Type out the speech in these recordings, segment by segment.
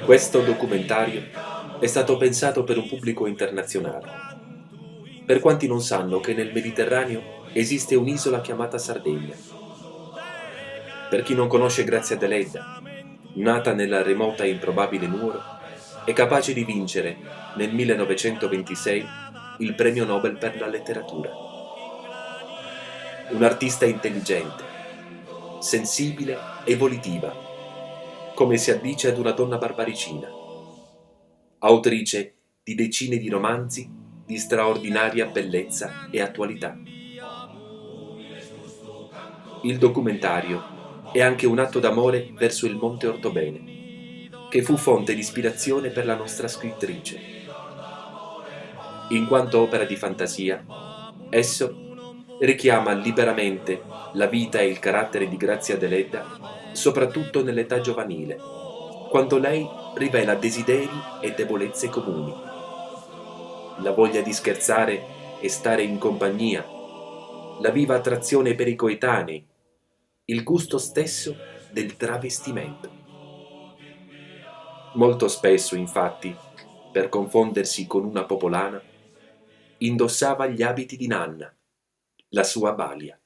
Questo documentario è stato pensato per un pubblico internazionale. Per quanti non sanno che nel Mediterraneo esiste un'isola chiamata Sardegna. Per chi non conosce Grazia Deledda, nata nella remota e improbabile Nuoro, è capace di vincere nel 1926 il premio Nobel per la letteratura. Un'artista intelligente, sensibile e volitiva, come si addice ad una donna barbaricina. Autrice di decine di romanzi di straordinaria bellezza e attualità. Il documentario è anche un atto d'amore verso il Monte Orthobene, che fu fonte di ispirazione per la nostra scrittrice. In quanto opera di fantasia, esso richiama liberamente la vita e il carattere di Grazia Deledda, soprattutto nell'età giovanile, quando lei rivela desideri e debolezze comuni. La voglia di scherzare e stare in compagnia, la viva attrazione per i coetanei, il gusto stesso del travestimento. Molto spesso, infatti, per confondersi con una popolana, indossava gli abiti di Nanna, la sua balia.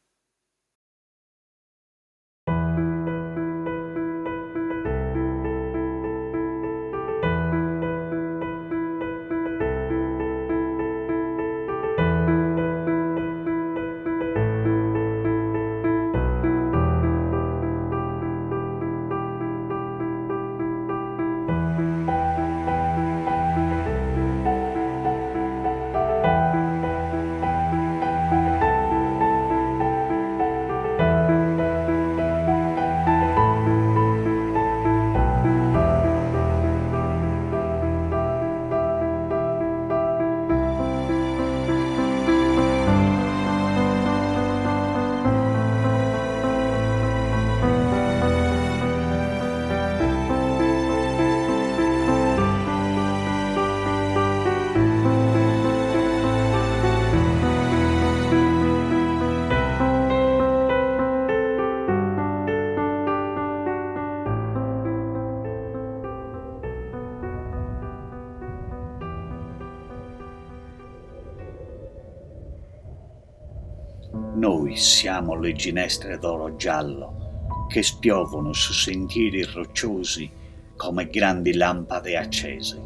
Noi siamo le ginestre d'oro giallo che spiovono su sentieri rocciosi come grandi lampade accese.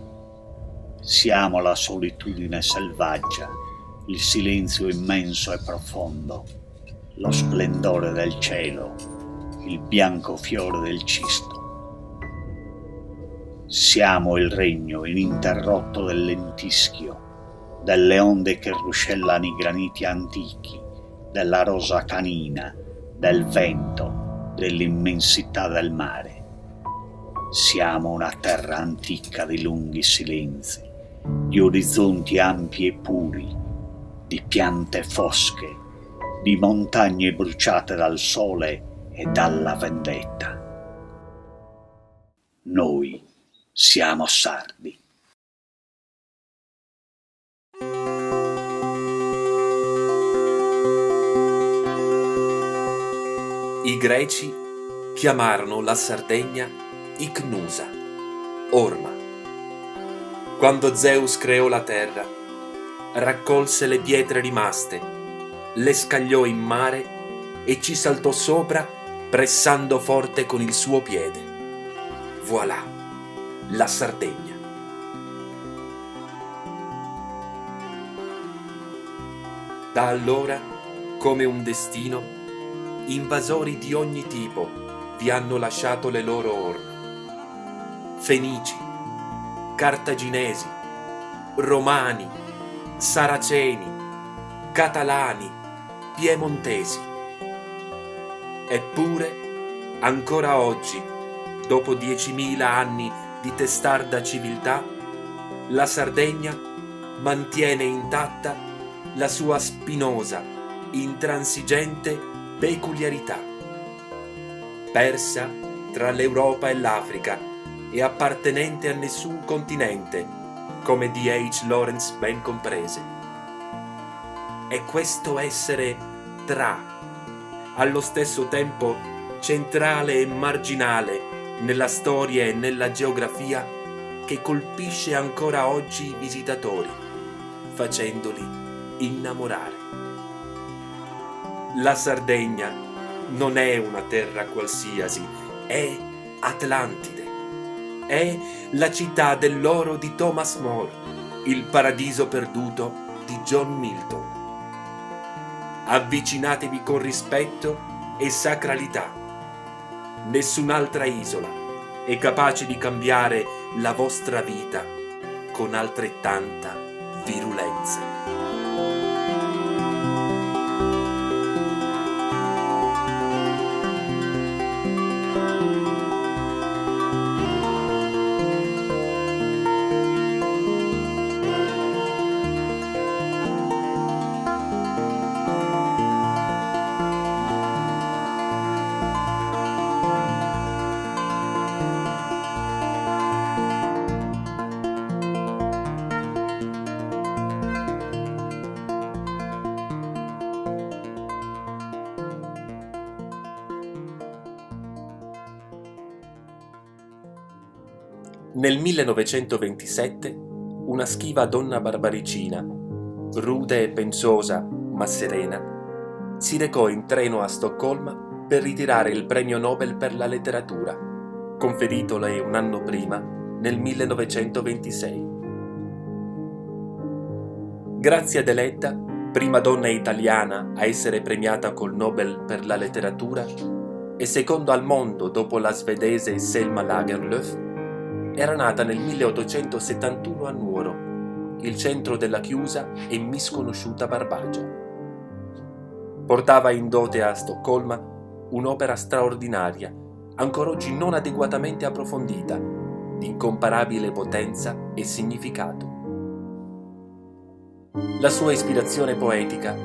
Siamo la solitudine selvaggia, il silenzio immenso e profondo, lo splendore del cielo, il bianco fiore del cisto. Siamo il regno ininterrotto del lentischio, delle onde che ruscellano i graniti antichi, della rosa canina, del vento, dell'immensità del mare. Siamo una terra antica di lunghi silenzi, di orizzonti ampi e puri, di piante fosche, di montagne bruciate dal sole e dalla vendetta. Noi siamo sardi. I greci chiamarono la Sardegna Icnusa, orma. Quando Zeus creò la terra, raccolse le pietre rimaste, le scagliò in mare e ci saltò sopra pressando forte con il suo piede. Voilà, la Sardegna. Da allora, come un destino, invasori di ogni tipo vi hanno lasciato le loro orme. Fenici, cartaginesi, romani, saraceni, catalani, piemontesi. Eppure, ancora oggi, dopo 10.000 anni di testarda civiltà, la Sardegna mantiene intatta la sua spinosa, intransigente peculiarità. Persa tra l'Europa e l'Africa e appartenente a nessun continente, come D.H. Lawrence ben comprese. E questo essere tra, allo stesso tempo centrale e marginale nella storia e nella geografia che colpisce ancora oggi i visitatori, facendoli innamorare. La Sardegna non è una terra qualsiasi, è Atlantide. È la città dell'oro di Thomas More, il paradiso perduto di John Milton. Avvicinatevi con rispetto e sacralità. Nessun'altra isola è capace di cambiare la vostra vita con altrettanta virulenza. Nel 1927 una schiva donna barbaricina, rude e pensosa ma serena, si recò in treno a Stoccolma per ritirare il premio Nobel per la letteratura, conferitole un anno prima, nel 1926. Grazia Deledda, prima donna italiana a essere premiata col Nobel per la letteratura e seconda al mondo dopo la svedese Selma Lagerlöf, era nata nel 1871 a Nuoro, il centro della chiusa e misconosciuta Barbagia. Portava in dote a Stoccolma un'opera straordinaria, ancora oggi non adeguatamente approfondita, di incomparabile potenza e significato. La sua ispirazione poetica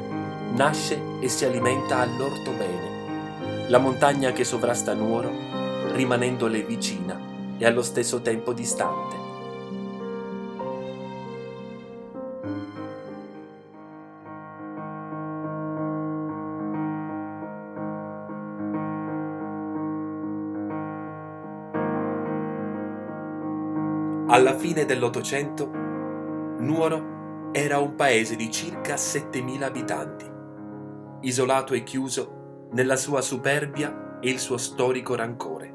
nasce e si alimenta all'Orthobene, la montagna che sovrasta Nuoro, rimanendole vicina e allo stesso tempo distante. Alla fine dell'Ottocento, Nuoro era un paese di circa 7.000 abitanti, isolato e chiuso nella sua superbia e il suo storico rancore.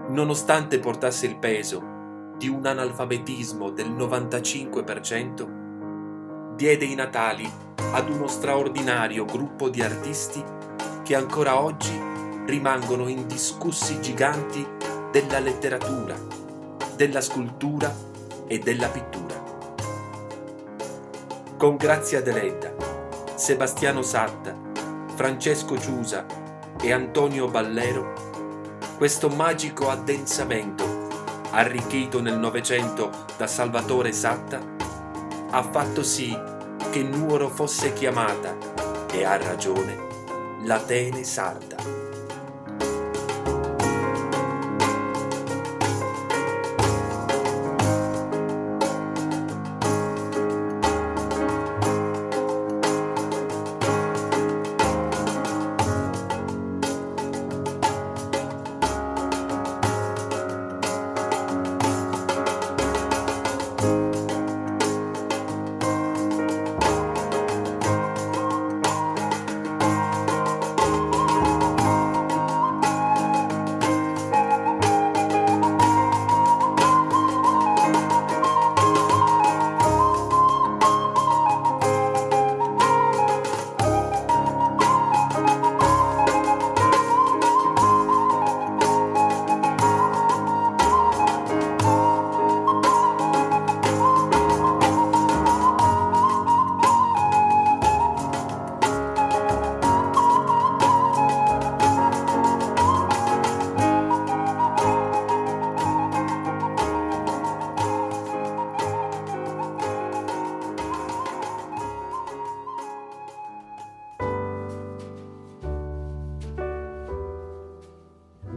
Nonostante portasse il peso di un analfabetismo del 95%, diede i natali ad uno straordinario gruppo di artisti che ancora oggi rimangono indiscussi giganti della letteratura, della scultura e della pittura. Con Grazia Deledda, Sebastiano Satta, Francesco Ciusa e Antonio Ballero, questo magico addensamento, arricchito nel Novecento da Salvatore Satta, ha fatto sì che Nuoro fosse chiamata, e ha ragione, l'Atene sarda.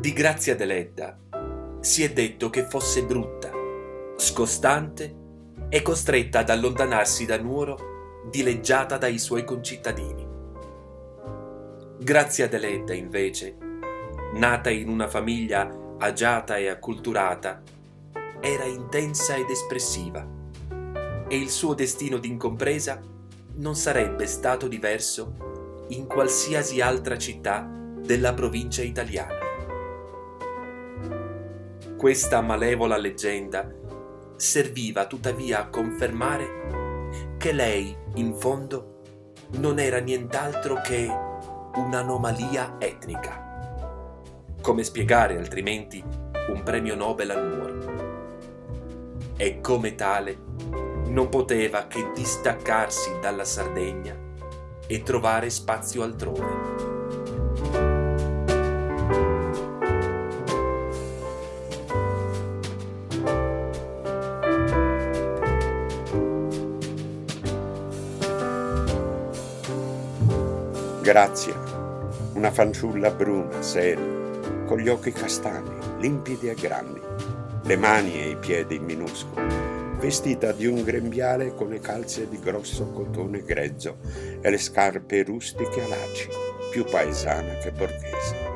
Di Grazia Deledda si è detto che fosse brutta, scostante e costretta ad allontanarsi da Nuoro dileggiata dai suoi concittadini. Grazia Deledda, invece, nata in una famiglia agiata e acculturata, era intensa ed espressiva, e il suo destino d'incompresa non sarebbe stato diverso in qualsiasi altra città della provincia italiana. Questa malevola leggenda serviva tuttavia a confermare che lei, in fondo, non era nient'altro che un'anomalia etnica. Come spiegare altrimenti un premio Nobel all'umore? E come tale non poteva che distaccarsi dalla Sardegna e trovare spazio altrove. Grazia, una fanciulla bruna, seria, con gli occhi castani, limpidi e grandi, le mani e i piedi minuscoli, vestita di un grembiale con le calze di grosso cotone grezzo e le scarpe rustiche a lacci, più paesana che borghese.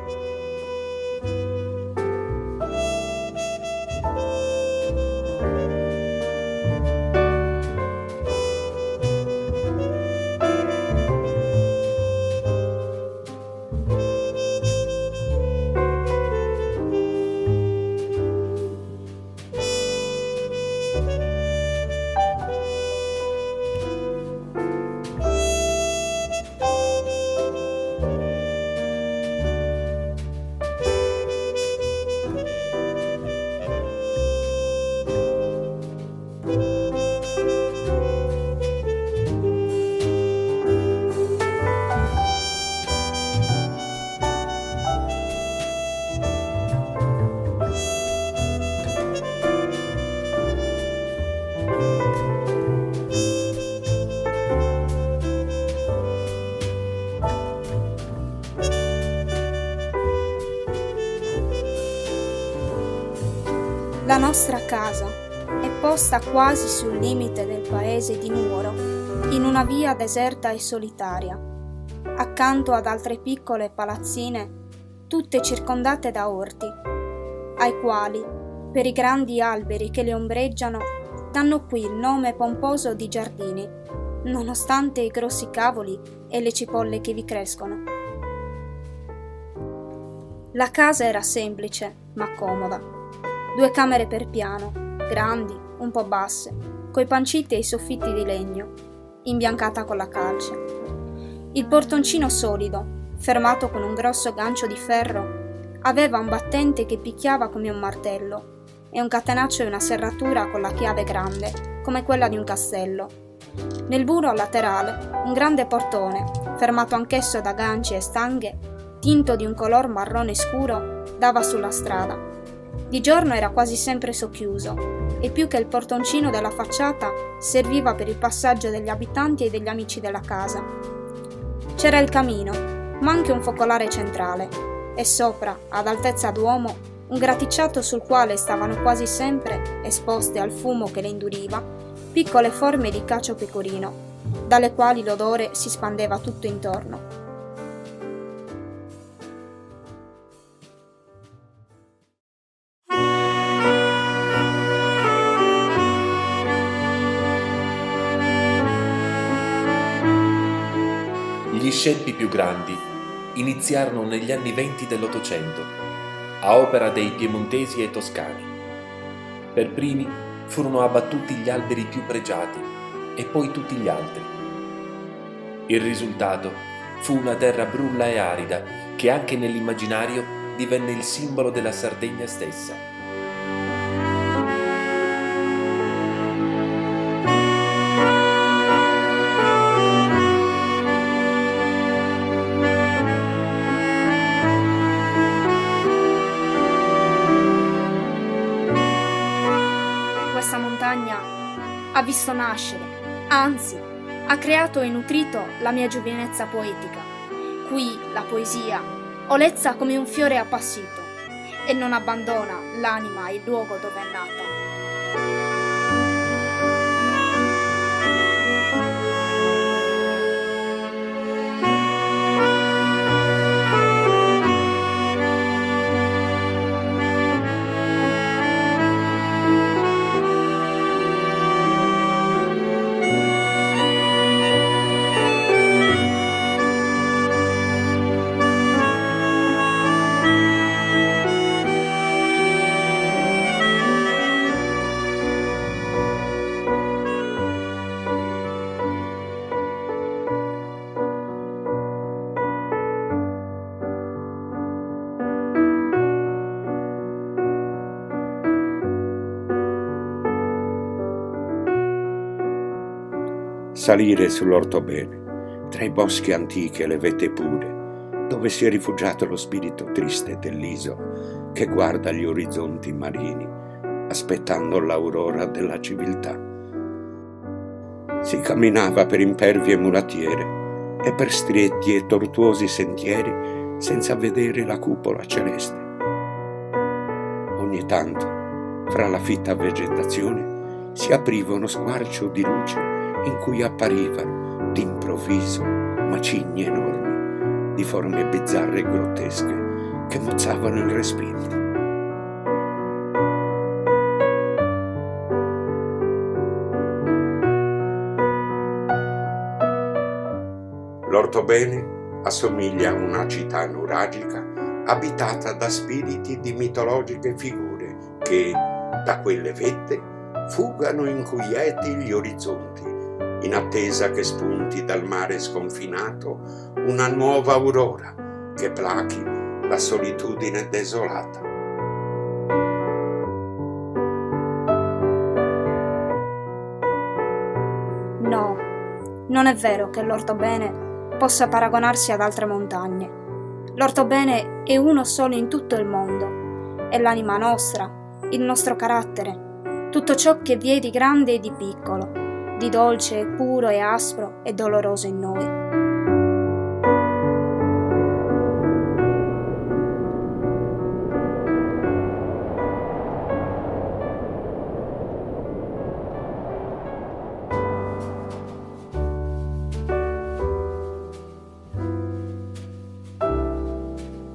La nostra casa è posta quasi sul limite del paese di Nuoro, in una via deserta e solitaria, accanto ad altre piccole palazzine, tutte circondate da orti, ai quali, per i grandi alberi che le ombreggiano, danno qui il nome pomposo di giardini, nonostante i grossi cavoli e le cipolle che vi crescono. La casa era semplice, ma comoda. 2 camere per piano, grandi, un po' basse, coi panciti e i soffitti di legno, imbiancata con la calce. Il portoncino solido, fermato con un grosso gancio di ferro, aveva un battente che picchiava come un martello e un catenaccio e una serratura con la chiave grande, come quella di un castello. Nel muro laterale, un grande portone, fermato anch'esso da ganci e stanghe, tinto di un color marrone scuro, dava sulla strada. Di giorno era quasi sempre socchiuso e più che il portoncino della facciata serviva per il passaggio degli abitanti e degli amici della casa. C'era il camino, ma anche un focolare centrale e sopra, ad altezza d'uomo, un graticciato sul quale stavano quasi sempre, esposte al fumo che le induriva, piccole forme di cacio pecorino, dalle quali l'odore si spandeva tutto intorno. Gli scempi più grandi iniziarono negli anni '20 dell'Ottocento, a opera dei piemontesi e toscani. Per primi furono abbattuti gli alberi più pregiati e poi tutti gli altri. Il risultato fu una terra brulla e arida che anche nell'immaginario divenne il simbolo della Sardegna stessa. Questa montagna ha visto nascere, anzi, ha creato e nutrito la mia giovinezza poetica. Qui la poesia olezza come un fiore appassito e non abbandona l'anima il luogo dove è nata. salire sull'orthobene, tra i boschi antichi e le vette pure, dove si è rifugiato lo spirito triste dell'isola che guarda gli orizzonti marini, aspettando l'aurora della civiltà. Si camminava per impervie mulatiere e per stretti e tortuosi sentieri senza vedere la cupola celeste. Ogni tanto, fra la fitta vegetazione, si apriva uno squarcio di luce in cui apparivano, d'improvviso, macigni enormi, di forme bizzarre e grottesche, che mozzavano il respiro. L'orthobene assomiglia a una città nuragica abitata da spiriti di mitologiche figure che, da quelle vette, fugano inquieti gli orizzonti, in attesa che spunti dal mare sconfinato una nuova aurora che plachi la solitudine desolata. No, non è vero che l'orthobene possa paragonarsi ad altre montagne. L'orthobene è uno solo in tutto il mondo. È l'anima nostra, il nostro carattere, tutto ciò che vi è di grande e di piccolo, di dolce, puro e aspro e doloroso in noi.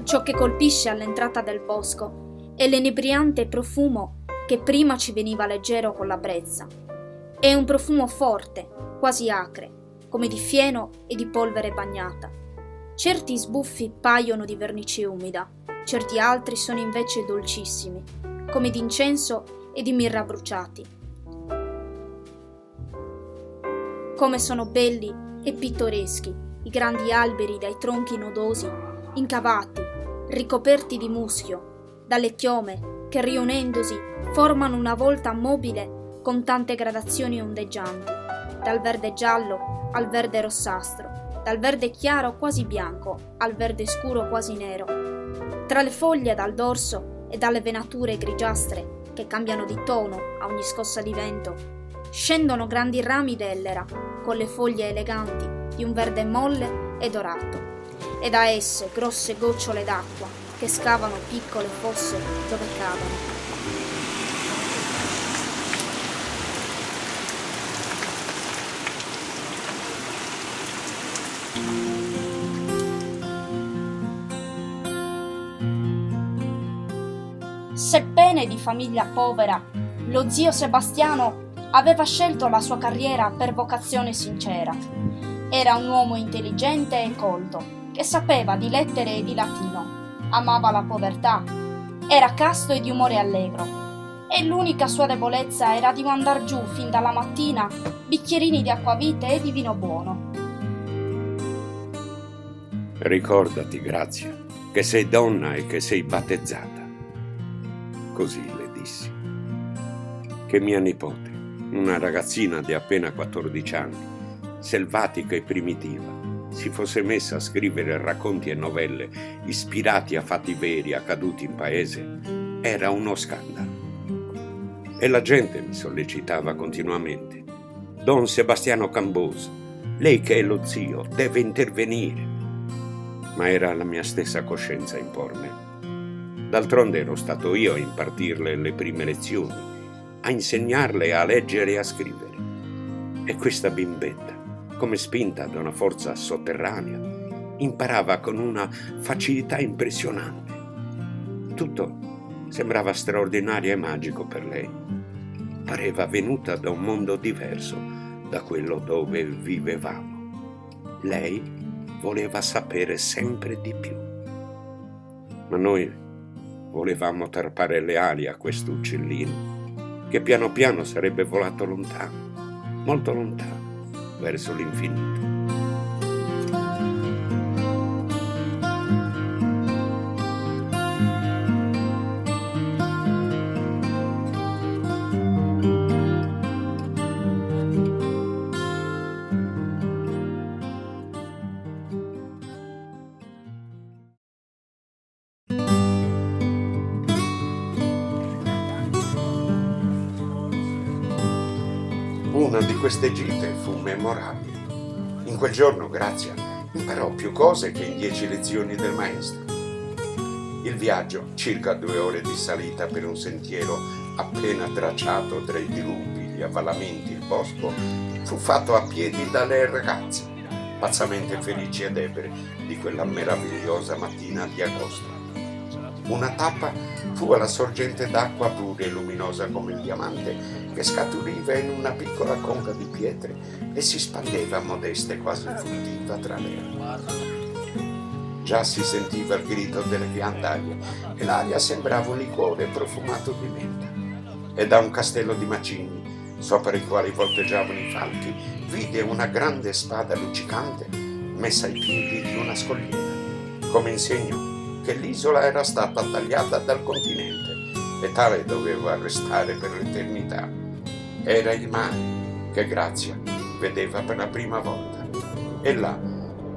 Ciò che colpisce all'entrata del bosco è l'enebriante profumo che prima ci veniva leggero con la brezza. È un profumo forte, quasi acre, come di fieno e di polvere bagnata. Certi sbuffi paiono di vernice umida, certi altri sono invece dolcissimi, come di incenso e di mirra bruciati. Come sono belli e pittoreschi i grandi alberi dai tronchi nodosi, incavati, ricoperti di muschio, dalle chiome che riunendosi formano una volta mobile con tante gradazioni ondeggianti, dal verde giallo al verde rossastro, dal verde chiaro quasi bianco al verde scuro quasi nero. Tra le foglie dal dorso e dalle venature grigiastre che cambiano di tono a ogni scossa di vento, scendono grandi rami d'ellera con le foglie eleganti di un verde molle e dorato, e da esse grosse gocciole d'acqua che scavano piccole fosse dove cadono. Sebbene di famiglia povera, lo zio Sebastiano aveva scelto la sua carriera per vocazione sincera. Era un uomo intelligente e colto, che sapeva di lettere e di latino, amava la povertà, era casto e di umore allegro, e l'unica sua debolezza era di mandar giù fin dalla mattina bicchierini di acquavite e di vino buono. Ricordati, Grazia, che sei donna e che sei battezzata. Così le dissi. Che mia nipote, una ragazzina di appena 14 anni, selvatica e primitiva, si fosse messa a scrivere racconti e novelle ispirati a fatti veri accaduti in paese, era uno scandalo. E la gente mi sollecitava continuamente. Don Sebastiano Camboso, lei che è lo zio, deve intervenire. Ma era la mia stessa coscienza a impormelo. D'altronde ero stato io a impartirle le prime lezioni, a insegnarle a leggere e a scrivere. E questa bimbetta, come spinta da una forza sotterranea, imparava con una facilità impressionante. Tutto sembrava straordinario e magico per lei. Pareva venuta da un mondo diverso da quello dove vivevamo. Lei voleva sapere sempre di più. Ma noi volevamo tarpare le ali a questo uccellino, che piano piano sarebbe volato lontano, molto lontano, verso l'infinito. Una di queste gite fu memorabile. In quel giorno Grazia imparò più cose che in 10 lezioni del maestro. Il viaggio, circa 2 ore di salita per un sentiero appena tracciato tra i dirupi, gli avvallamenti e il bosco, fu fatto a piedi dalle ragazze, pazzamente felici ed ebbre di quella meravigliosa mattina di agosto. Una tappa fu alla sorgente d'acqua pura e luminosa come il diamante che scaturiva in una piccola conca di pietre e si spandeva modesta e quasi furtiva tra le erbe. Già si sentiva il grido delle ghiandaie e l'aria sembrava un liquore profumato di menta. E da un castello di macigni, sopra i quali volteggiavano i falchi, vide una grande spada luccicante messa ai piedi di una scogliera, come in segno che l'isola era stata tagliata dal continente e tale doveva restare per l'eternità. Era il mare che Grazia vedeva per la prima volta. E là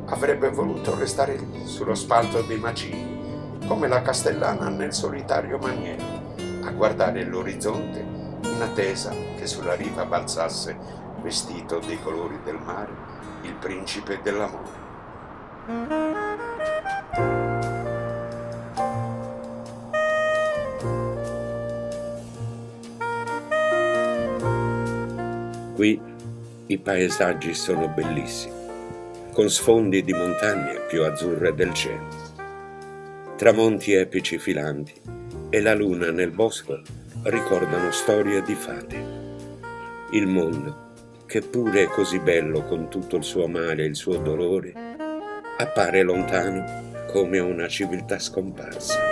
avrebbe voluto restare lì, sullo spalto dei macigni, come la castellana nel solitario maniero, a guardare l'orizzonte in attesa che sulla riva balzasse, vestito dei colori del mare, il principe dell'amore. Qui i paesaggi sono bellissimi, con sfondi di montagne più azzurre del cielo, tramonti epici filanti e la luna nel bosco ricordano storie di fate. Il mondo, che pure è così bello con tutto il suo male e il suo dolore, appare lontano come una civiltà scomparsa.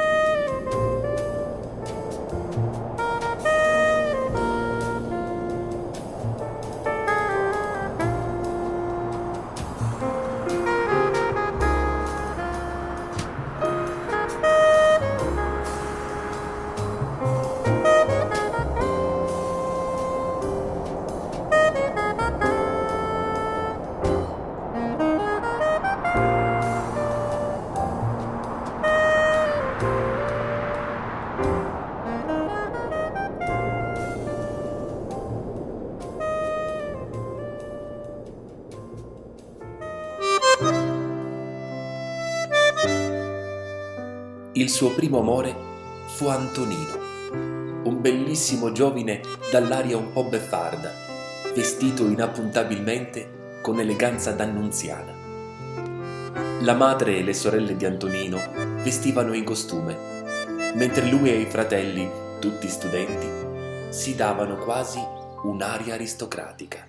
Il suo primo amore fu Antonino, un bellissimo giovine dall'aria un po' beffarda, vestito inappuntabilmente con eleganza d'annunziana. La madre e le sorelle di Antonino vestivano in costume, mentre lui e i fratelli, tutti studenti, si davano quasi un'aria aristocratica.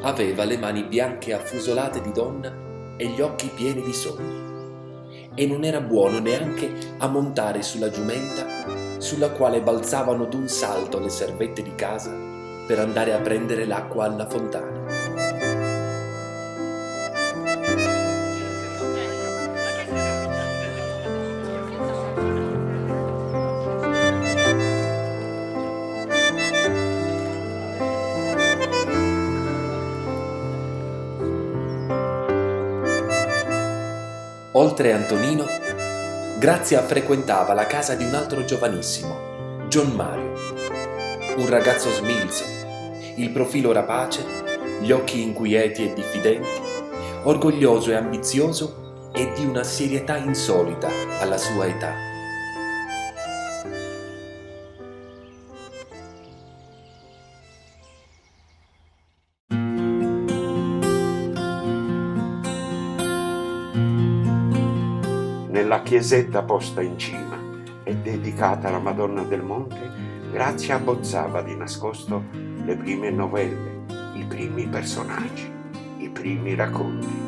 Aveva le mani bianche affusolate di donna e gli occhi pieni di sogni, e non era buono neanche a montare sulla giumenta sulla quale balzavano d'un salto le servette di casa per andare a prendere l'acqua alla fontana. Oltre a Antonino, Grazia frequentava la casa di un altro giovanissimo, John Mario, un ragazzo smilzo, il profilo rapace, gli occhi inquieti e diffidenti, orgoglioso e ambizioso e di una serietà insolita alla sua età. Nella chiesetta posta in cima e dedicata alla Madonna del Monte, Grazia abbozzava di nascosto le prime novelle, i primi personaggi, i primi racconti.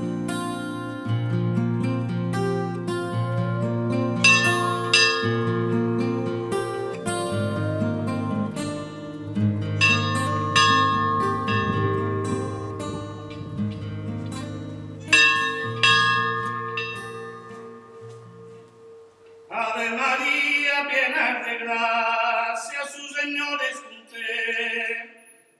Ave María, llena de gracia, su Señor es con te.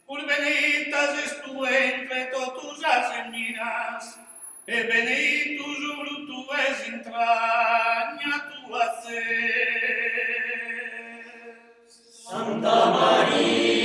Por benditas es tu entre todas las semillas, e benedictus fructus es entraña tua. Santa María.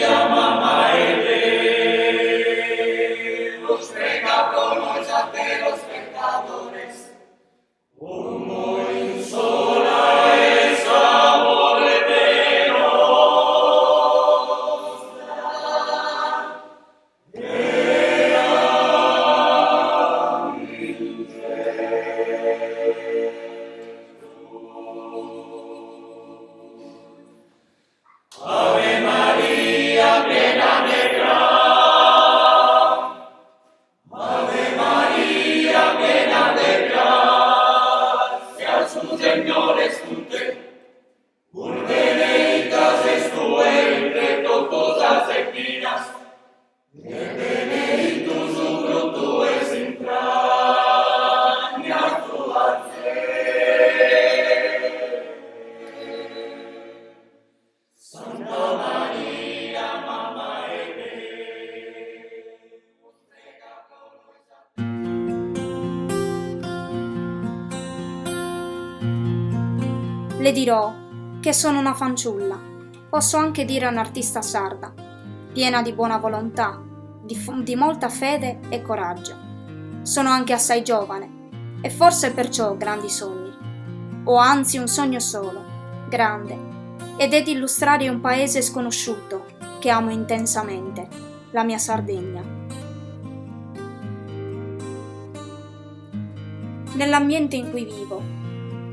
Le dirò che sono una fanciulla, posso anche dire un'artista sarda, piena di buona volontà, di molta fede e coraggio. Sono anche assai giovane e forse perciò ho grandi sogni. Ho anzi un sogno solo, grande, ed è di illustrare un paese sconosciuto che amo intensamente, la mia Sardegna. Nell'ambiente in cui vivo,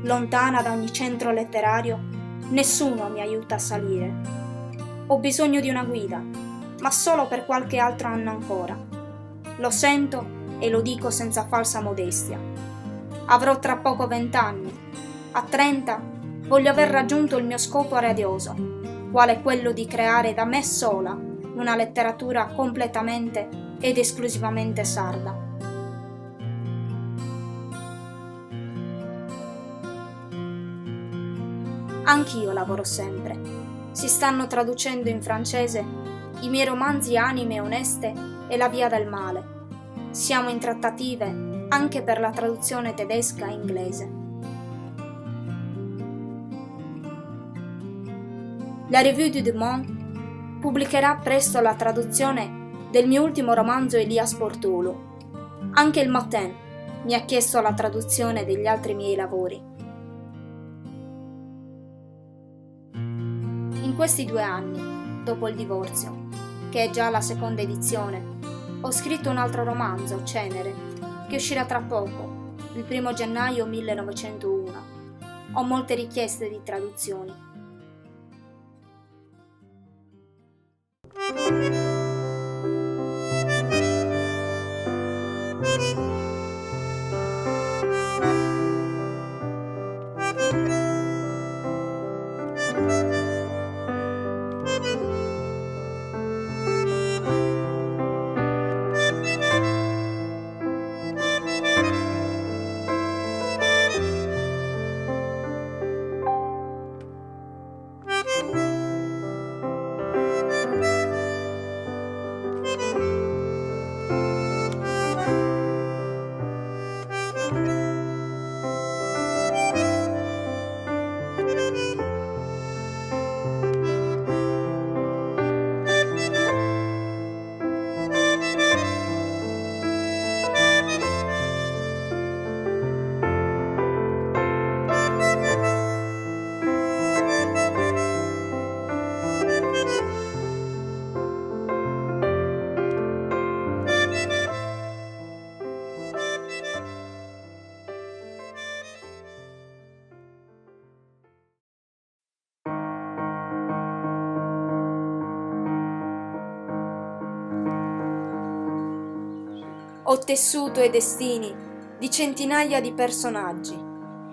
lontana da ogni centro letterario, nessuno mi aiuta a salire. Ho bisogno di una guida, ma solo per qualche altro anno ancora. Lo sento e lo dico senza falsa modestia. Avrò tra poco 20 anni. A 30 voglio aver raggiunto il mio scopo radioso, quale quello di creare da me sola una letteratura completamente ed esclusivamente sarda. Anch'io lavoro sempre. Si stanno traducendo in francese i miei romanzi Anime oneste e La via del male. Siamo in trattative anche per la traduzione tedesca e inglese. La Revue du Monde pubblicherà presto la traduzione del mio ultimo romanzo Elias Portolo. Anche il Matin mi ha chiesto la traduzione degli altri miei lavori. In questi 2 anni, dopo il divorzio, che è già la seconda edizione, ho scritto un altro romanzo, Cenere, che uscirà tra poco, il 1 gennaio 1901. Ho molte richieste di traduzioni. Ho tessuto i destini di centinaia di personaggi,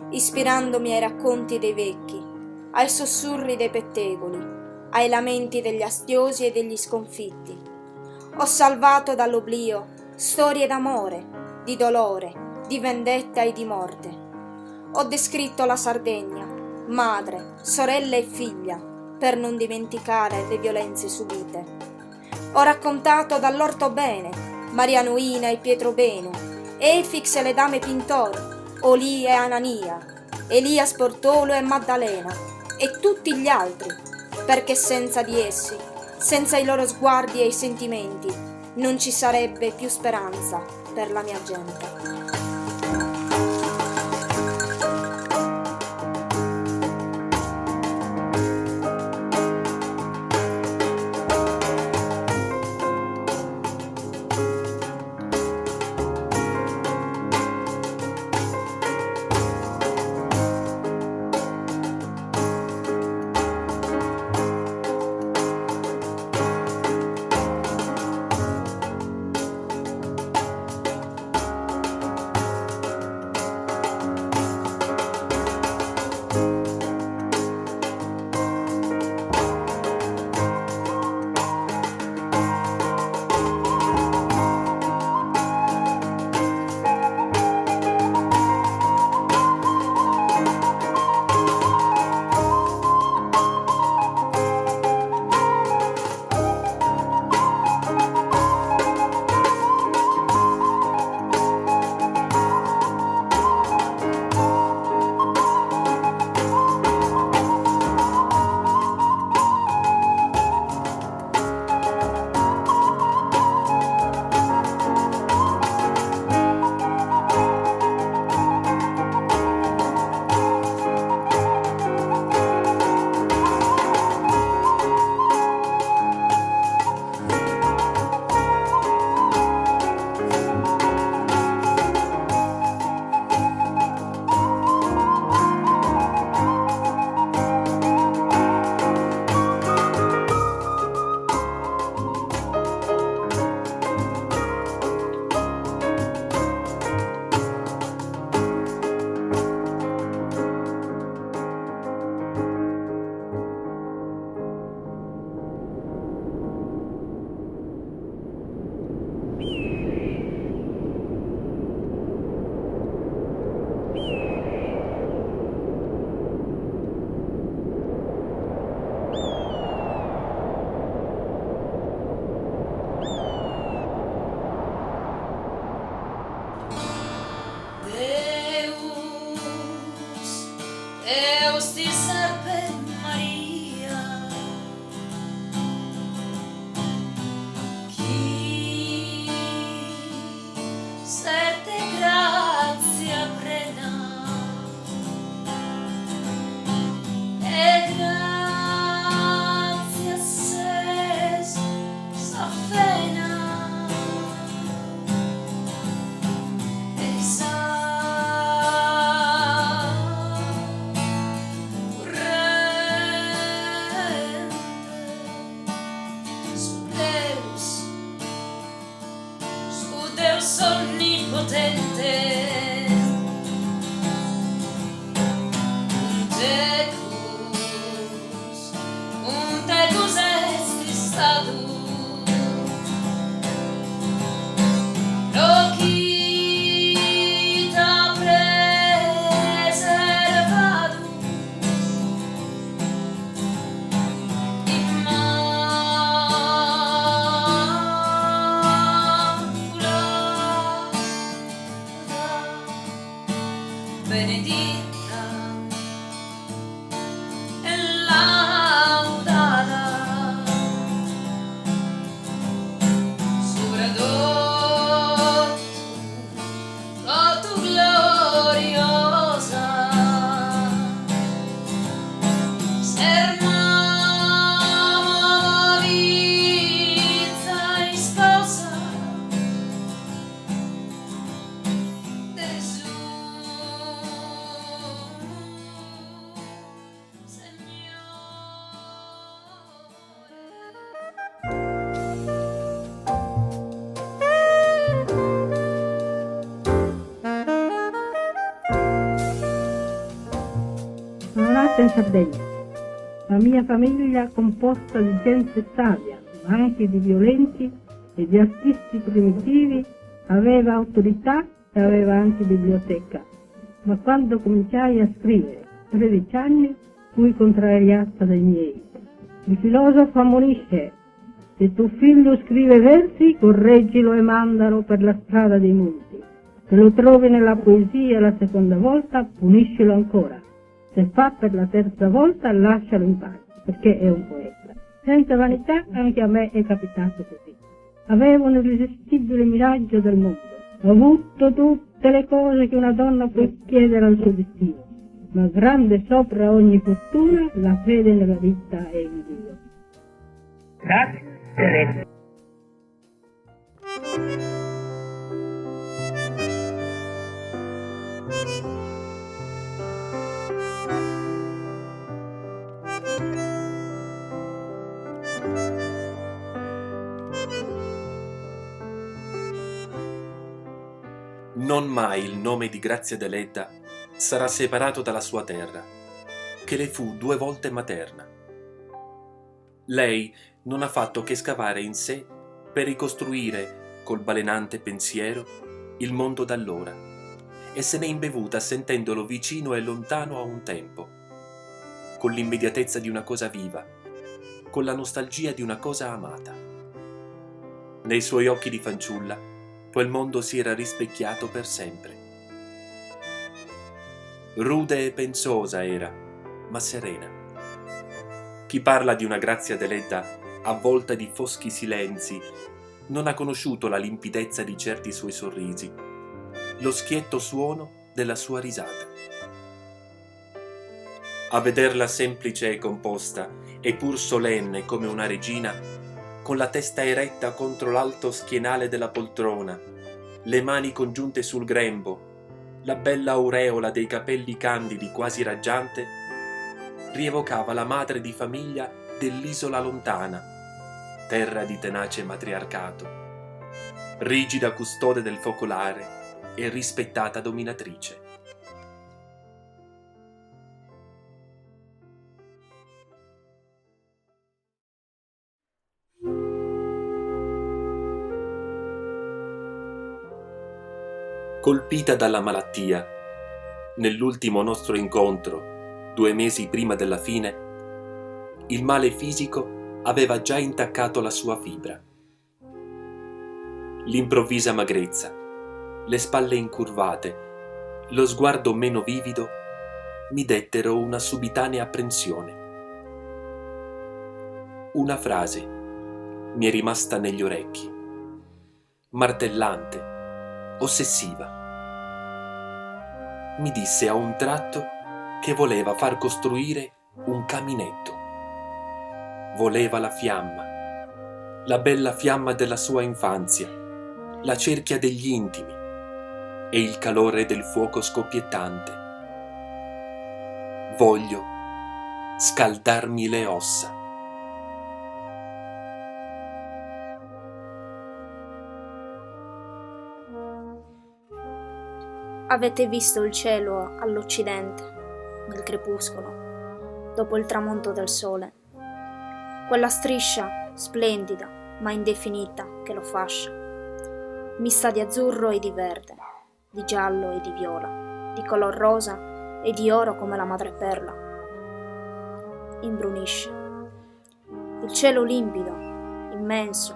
ispirandomi ai racconti dei vecchi, ai sussurri dei pettegoli, ai lamenti degli astiosi e degli sconfitti. Ho salvato dall'oblio storie d'amore, di dolore, di vendetta e di morte. Ho descritto la Sardegna, madre, sorella e figlia, per non dimenticare le violenze subite. Ho raccontato dall'Ortobene, Marianuina e Pietro Bene, Efix e le dame Pintor, Olì e Anania, Elias Portolo e Maddalena e tutti gli altri, perché senza di essi, senza i loro sguardi e i sentimenti, non ci sarebbe più speranza per la mia gente. Eusti serpe Maria, chi serte grazia prena e grazia ses s'affena e sa Deus onnipotente, un tecus esti status, locita preservadus, benedicta e laudata sopra tu gloriosa sermama vita e sposa Gesù. Sono nata in Sardegna. La mia famiglia, composta di gente savia, ma anche di violenti e di artisti primitivi, aveva autorità e aveva anche biblioteca. Ma quando cominciai a scrivere, 13 anni, fui contrariata dai miei. Il filosofo ammonisce: se tuo figlio scrive versi, correggilo e mandalo per la strada dei monti. Se lo trovi nella poesia la seconda volta, puniscilo ancora. Se fa per la terza volta, lascialo in pace, perché è un poeta. Senza vanità, anche a me è capitato così. Avevo un irresistibile miraggio del mondo. Ho avuto tutte le cose che una donna può chiedere al suo destino, ma grande sopra ogni fortuna la fede nella vita e in Dio. Grazie. Non mai il nome di Grazia Deledda sarà separato dalla sua terra, che le fu 2 volte materna. Lei non ha fatto che scavare in sé per ricostruire, col balenante pensiero, il mondo d'allora, e se n'è imbevuta sentendolo vicino e lontano a un tempo, con l'immediatezza di una cosa viva, con la nostalgia di una cosa amata. Nei suoi occhi di fanciulla quel mondo si era rispecchiato per sempre. Rude e pensosa era, ma serena. Chi parla di una Grazia Deledda avvolta di foschi silenzi non ha conosciuto la limpidezza di certi suoi sorrisi, lo schietto suono della sua risata. A vederla semplice e composta, e pur solenne come una regina, con la testa eretta contro l'alto schienale della poltrona, le mani congiunte sul grembo, la bella aureola dei capelli candidi quasi raggiante, rievocava la madre di famiglia dell'isola lontana, terra di tenace matriarcato, rigida custode del focolare e rispettata dominatrice. Colpita dalla malattia, nell'ultimo nostro incontro, 2 mesi prima della fine, il male fisico aveva già intaccato la sua fibra. L'improvvisa magrezza, le spalle incurvate, lo sguardo meno vivido, mi dettero una subitanea apprensione. Una frase mi è rimasta negli orecchi, martellante, ossessiva. Mi disse a un tratto che voleva far costruire un caminetto. Voleva la fiamma, la bella fiamma della sua infanzia, la cerchia degli intimi e il calore del fuoco scoppiettante. Voglio scaldarmi le ossa. Avete visto il cielo all'occidente, nel crepuscolo, dopo il tramonto del sole? Quella striscia splendida ma indefinita che lo fascia, mista di azzurro e di verde, di giallo e di viola, di color rosa e di oro come la madreperla. Imbrunisce. Il cielo limpido, immenso,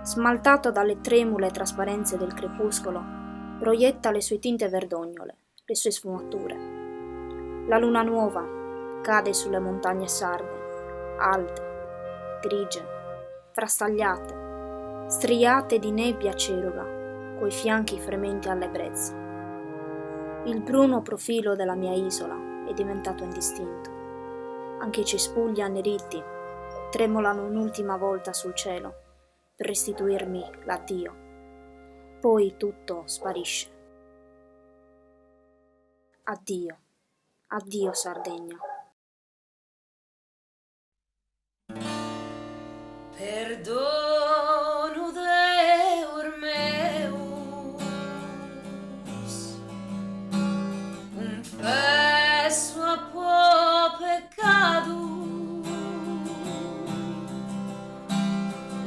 smaltato dalle tremule trasparenze del crepuscolo, proietta le sue tinte verdognole, le sue sfumature. La luna nuova cade sulle montagne sarde, alte, grigie, frastagliate, striate di nebbia cerula, coi fianchi frementi all'ebbrezza. Il bruno profilo della mia isola è diventato indistinto. Anche i cespugli anneriti tremolano un'ultima volta sul cielo per restituirmi l'addio. Poi tutto sparisce. Addio, addio Sardegna. Perdono Deus meus, confesso a po' peccato,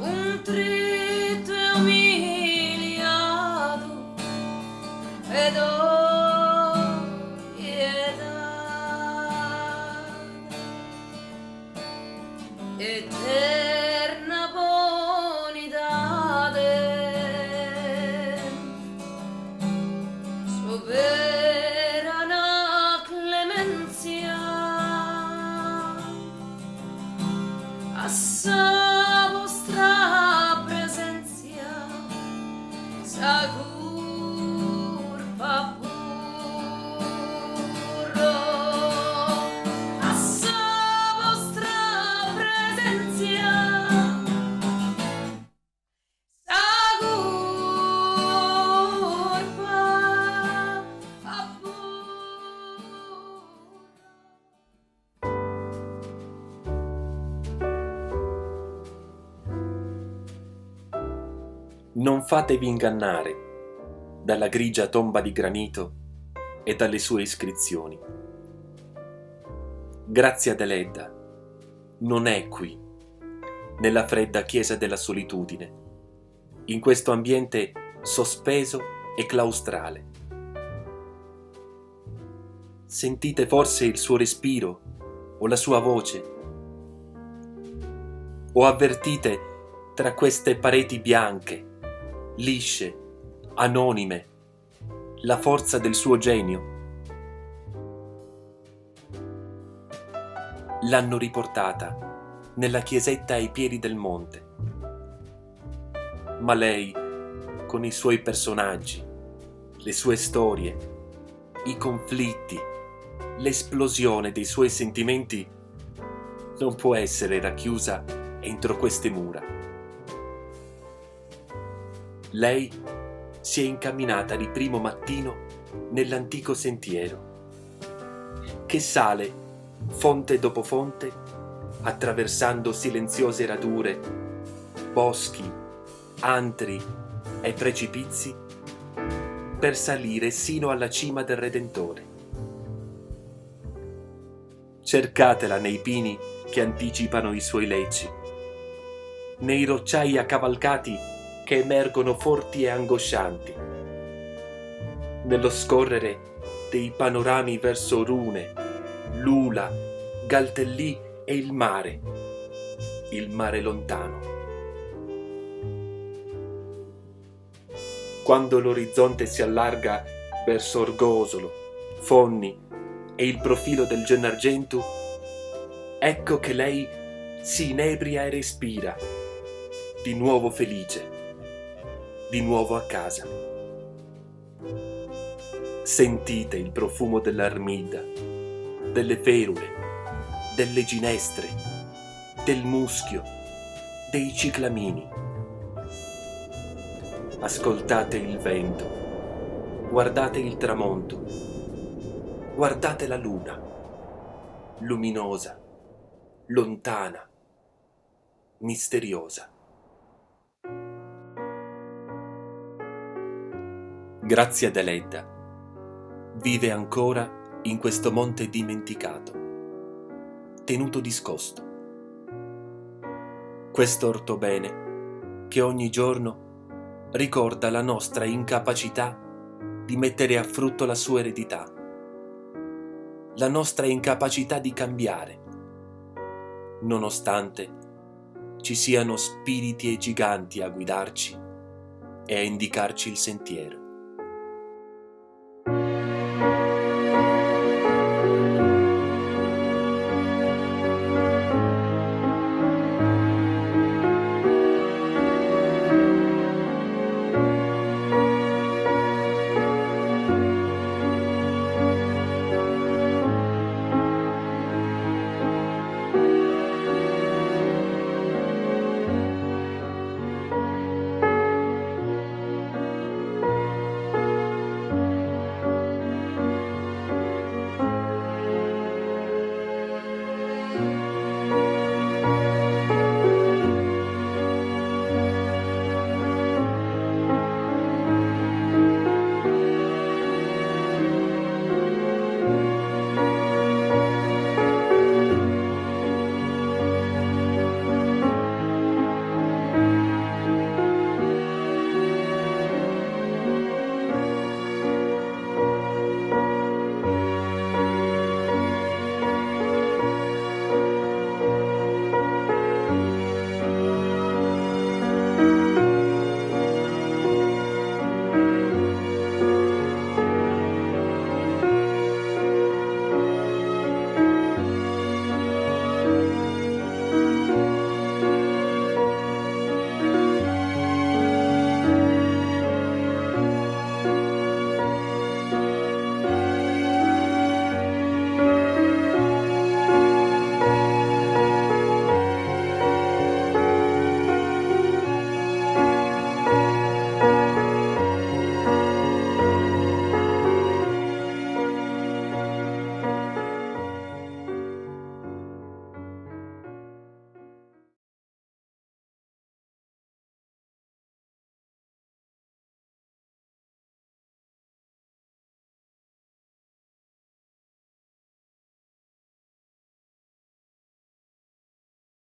un trito e umiliato, ed ho pietà, eterna bonitade, soberana clemenzia, a sa vostra presenza s'agur fa puro, a sa vostra presenza s'agur fa puro. Non fatevi ingannare dalla grigia tomba di granito e dalle sue iscrizioni. Grazia Deledda non è qui, nella fredda chiesa della solitudine, in questo ambiente sospeso e claustrale. Sentite forse il suo respiro o la sua voce? O avvertite tra queste pareti bianche, lisce, anonime, la forza del suo genio? L'hanno riportata nella chiesetta ai piedi del monte. Ma lei, con i suoi personaggi, le sue storie, i conflitti, l'esplosione dei suoi sentimenti, non può essere racchiusa entro queste mura. Lei si è incamminata di primo mattino nell'antico sentiero, che sale fonte dopo fonte, attraversando silenziose radure, boschi, antri e precipizi, per salire sino alla cima del Redentore. Cercatela nei pini che anticipano i suoi lecci, nei rocciai accavalcati che emergono forti e angoscianti, nello scorrere dei panorami verso Rune, Lula, Galtellì e il mare lontano. Quando l'orizzonte si allarga verso Orgosolo, Fonni e il profilo del Gennargentu, ecco che lei si inebria e respira, di nuovo felice, di nuovo a casa. Sentite il profumo dell'armida, delle ferule, delle ginestre, del muschio, dei ciclamini. Ascoltate il vento, guardate il tramonto, guardate la luna, luminosa, lontana, misteriosa. Grazia Deledda vive ancora in questo monte dimenticato, tenuto discosto. Questo ortobene che ogni giorno ricorda la nostra incapacità di mettere a frutto la sua eredità, la nostra incapacità di cambiare, nonostante ci siano spiriti e giganti a guidarci e a indicarci il sentiero.